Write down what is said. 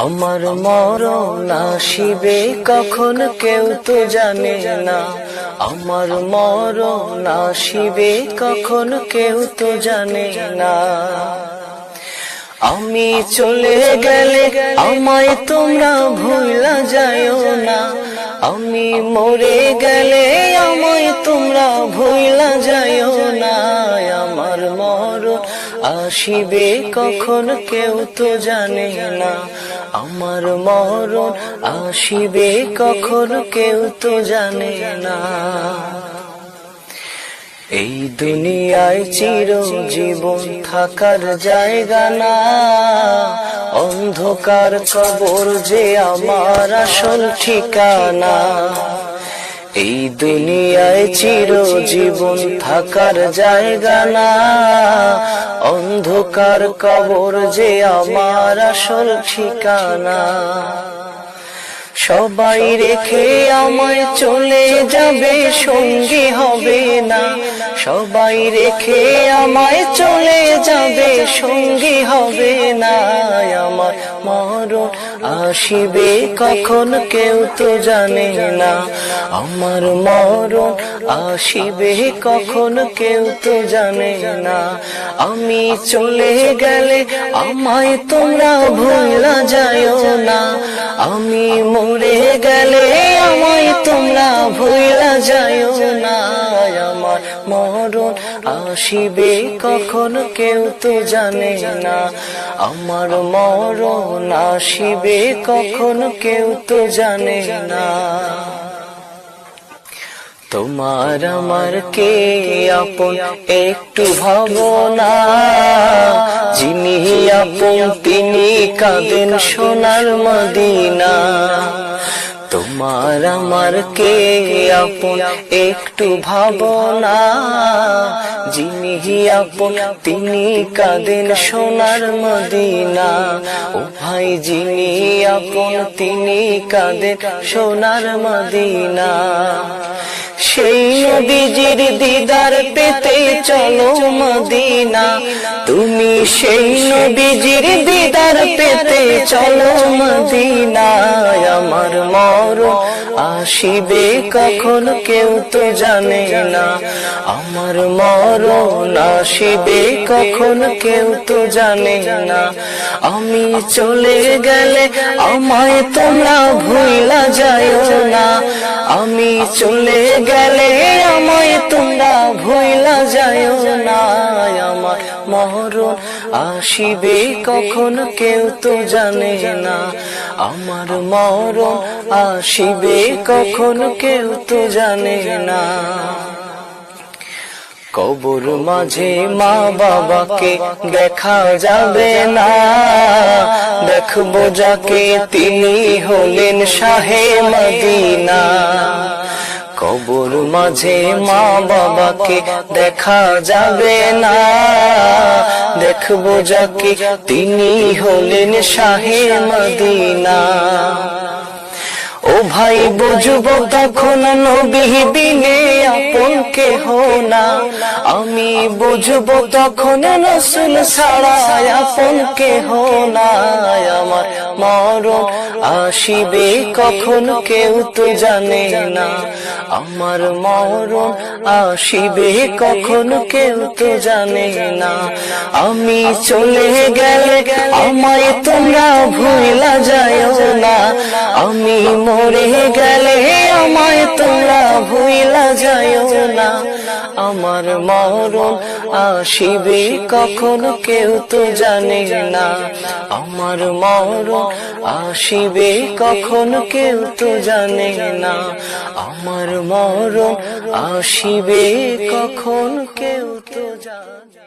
আমার মরণ আসিবে কখন কেউ তো জানে না, আমার মরণ আসিবে কখন কেউ তো জানে না। আমি চলে গেলে আমায় তোমরা ভুলা যায়ও না, আমি মরে গেলে আমায় তোমরা ভুলা যায়ও না। আমার মরণ আসিবে কখন কেউ তো জানে না, আমার মরণ আসিবে কখন কেউ তো জানে না। এই দুনিয়ায় চিরজীবন থাকার জায়গা না, অন্ধকার কবর যে আমার আসল ঠিকানা। এই দুনিয়ায় চিরজীবন থাকার জায়গা না, অন্ধকার কবর যে আমার আসল ঠিকানা। সবাই রেখে আমায় চলে যাবে, সঙ্গী হবে না। সবাই রেখে আমায় চলে যাবে, সঙ্গী হবে না। আমার মরণ আসিবে কখন কেউ তো জানে না, আমার মরণ আসিবে কখন কেউ তো জানে না। আমি চলে গেলে আমায় তোমরা ভুলা যায়ও না, আমি মরে গেলে আমায় তোমরা ভুলা যায়ও না। আমার মরণ আসিবে কখন কেউ তো জানে না, আমার মরণ আসিবে কখন কেউ তো জানে না। তোমার আমার কে আপন একটু ভাবনা, যিনি আপন তিনি কাঁদেন সোনার মদিনা। তোমার আমার কে আপন একটু ভাবনা, যিনি আপন তিনি কাঁদেন সোনার মদিনা। ও ভাই যিনি আপন তিনি কাঁদেন সোনার মদিনা। সেই নবীজির দিদার পেতে চলো মদিনা, তুমি সেই নবীজির দিদার পেতে চলো মদিনা। আমার মরণ আসিবে কখন কেউ তো জানে না, আমার মরণ আসিবে কখন কেউ তো জানে না। আমি চলে গেলে আমায় তোমরা ভুলা যায়ও না, আমি চলে গেলে আমায় তোমরা ভুলা যায়ও না। আমার মরণ আসিবে কখন কেউ তো জানে না, আমার মরণ আসিবে কখন কেউ তো জানে না। কবর মাঝে মা বাবাকে দেখা যাবে না, দেখবো যাকে তিনি হলেন শাহে মদিনা। কবর মাঝে মা বাবাকে দেখা যাবে না, দেখবো যাকে তিনি হলেন শাহে মদিনা। ও ভাই বুঝবো তখন নবী বিনে আপন কেহ না, আমি বুঝবো তখন রাসূল ছাড়া আপন কেহ না। আমার মরণ আসিবে কখন কেউ তো জানে না, আমার মরণ আসিবে কখন কেউ তো জানে না। আমি চলে গেলে আমায় তোমরা ভুলা যায়ও না, আমি মরে গেলে আমায় তোমরা ভুলা যায়ও না। আমার মরণ আসিবে কখন কেউ তো জানে না, আমার মরণ আসিবে কখন কেউ তো জানে না। আমার মরণ আসিবে কখন কেউ তো জানে না।